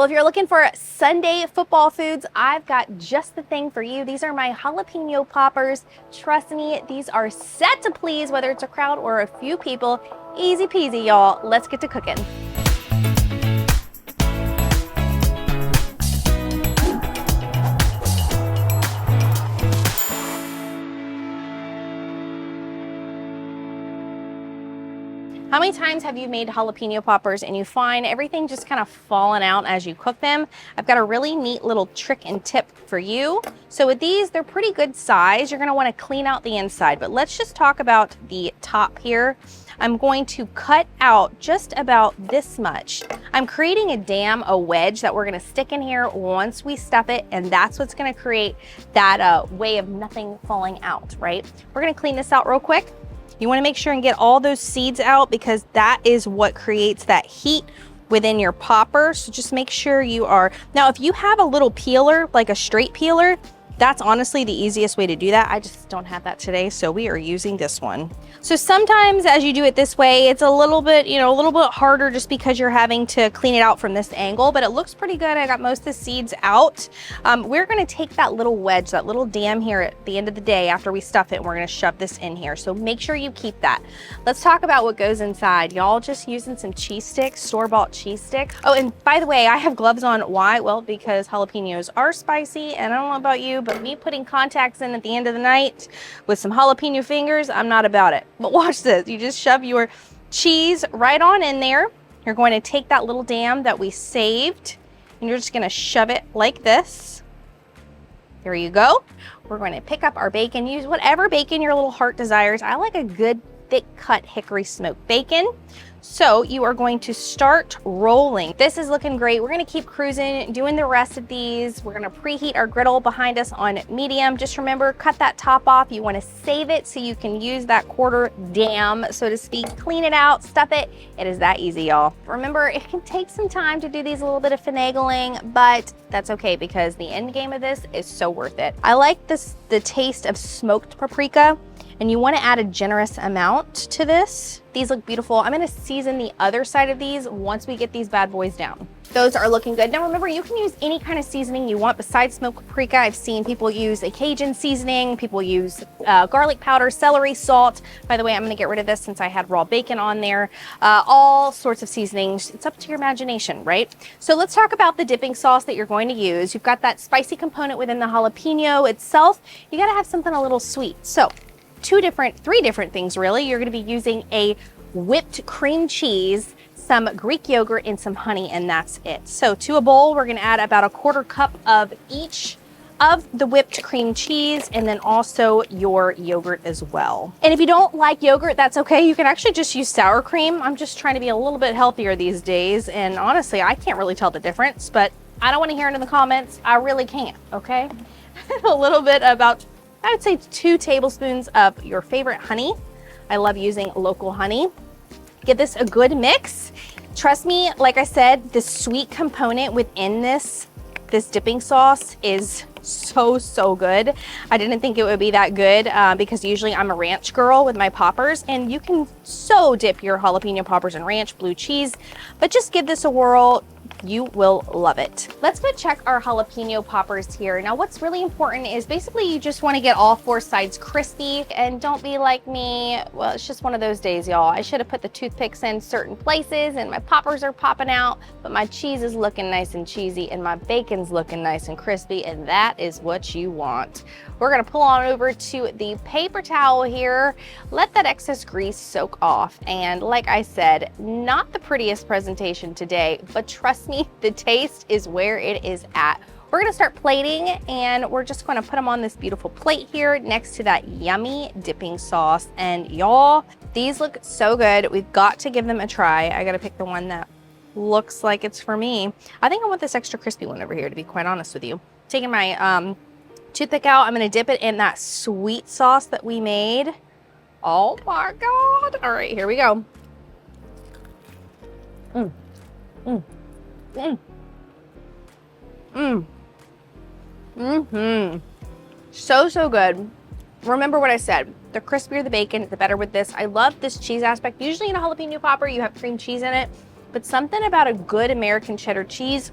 Well, if you're looking for Sunday football foods, I've got just the thing for you. These are my Jalapeno Poppers. Trust me, these are set to please whether it's a crowd or a few people. Easy peasy, y'all. Let's get to cooking. How many times have you made jalapeno poppers and you find everything just kind of falling out as you cook them? I've got a really neat little trick and tip for you. So with these, they're pretty good size. You're gonna wanna clean out the inside, but let's just talk about the top here. I'm going to cut out just about this much. I'm creating a dam, a wedge that we're gonna stick in here once we stuff it, and that's what's gonna create that way of nothing falling out, right? We're gonna clean this out real quick. You wanna make sure and get all those seeds out because that is what creates that heat within your popper. So just make sure you are, now if you have a little peeler, like a straight peeler, that's honestly the easiest way to do that. I just don't have that today, so we are using this one. So sometimes as you do it this way, it's a little bit, a little bit harder just because you're having to clean it out from this angle, but it looks pretty good. I got most of the seeds out. We're gonna take that little wedge, that little dam here at the end of the day after we stuff it, and we're gonna shove this in here. So make sure you keep that. Let's talk about what goes inside. Y'all just using some cheese sticks, store-bought cheese sticks. Oh, and by the way, I have gloves on. Why? Well, because jalapenos are spicy, and I don't know about you, but me putting contacts in at the end of the night with some jalapeno fingers, I'm not about it. But watch this. You just shove your cheese right on in there. You're going to take that little dam that we saved, and you're just going to shove it like this. There you go. We're going to pick up our bacon. Use whatever bacon your little heart desires. I like a good thick cut hickory smoked bacon. So you are going to start rolling. This is looking great. We're gonna keep cruising, doing the rest of these. We're gonna preheat our griddle behind us on medium. Just remember, cut that top off. You wanna save it so you can use that quarter dam, so to speak. Clean it out, stuff it. It is that easy, y'all. Remember, it can take some time to do these, a little bit of finagling, but that's okay because the end game of this is so worth it. I like the taste of smoked paprika, and you want to add a generous amount to this. These look beautiful. I'm going to season the other side of these once we get these bad boys down. Those are looking good. Now remember, you can use any kind of seasoning you want besides smoked paprika. I've seen people use a Cajun seasoning, people use garlic powder, celery salt. By the way, I'm going to get rid of this since I had raw bacon on there. All sorts of seasonings. It's up to your imagination, right? So let's talk about the dipping sauce that you're going to use. You've got that spicy component within the jalapeno itself. You got to have something a little sweet. So three different things really. You're gonna be using a whipped cream cheese, some Greek yogurt, and some honey, and that's it. So to a bowl, we're gonna add about a 1/4 cup of each of the whipped cream cheese, and then also your yogurt as well. And if you don't like yogurt, that's okay. You can actually just use sour cream. I'm just trying to be a little bit healthier these days, and honestly, I can't really tell the difference, but I don't wanna hear it in the comments. I really can't, okay? A little bit about, I would say 2 tablespoons of your favorite honey. I love using local honey. Give this a good mix. Trust me, like I said, the sweet component within this dipping sauce is so good. I didn't think it would be that good because usually I'm a ranch girl with my poppers, and you can so dip your jalapeno poppers in ranch, blue cheese, but just give this a whirl. You will love it. Let's go check our jalapeno poppers here. Now what's really important is basically you just want to get all 4 sides crispy, and don't be like me. Well, it's just one of those days, y'all. I should have put the toothpicks in certain places and my poppers are popping out, but my cheese is looking nice and cheesy and my bacon's looking nice and crispy, and that is what you want. We're gonna pull on over to the paper towel here, let that excess grease soak off, and like I said, not the prettiest presentation today, but trust me, the taste is where it is at. We're gonna start plating, and we're just gonna put them on this beautiful plate here next to that yummy dipping sauce. And y'all, these look so good. We've got to give them a try. I gotta pick the one that looks like it's for me. I think I want this extra crispy one over here, to be quite honest with you. Taking my toothpick out, I'm gonna dip it in that sweet sauce that we made. Oh my God. All right, here we go. So good. Remember what I said, the crispier the bacon, the better with this. I love this cheese aspect. Usually in a jalapeno popper, you have cream cheese in it, but something about a good American cheddar cheese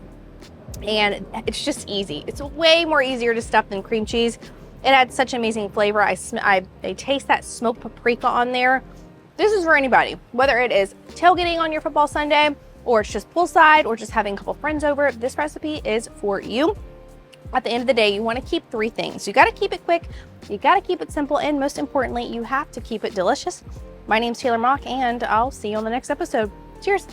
and it's just easy. It's way more easier to stuff than cream cheese. It adds such amazing flavor. I taste that smoked paprika on there. This is for anybody, whether it is tailgating on your football Sunday, or it's just poolside, or just having a couple friends over. This recipe is for you. At the end of the day, you want to keep 3 things. You got to keep it quick, you got to keep it simple, and most importantly, you have to keep it delicious. My name's Taylor Mock, and I'll see you on the next episode. Cheers.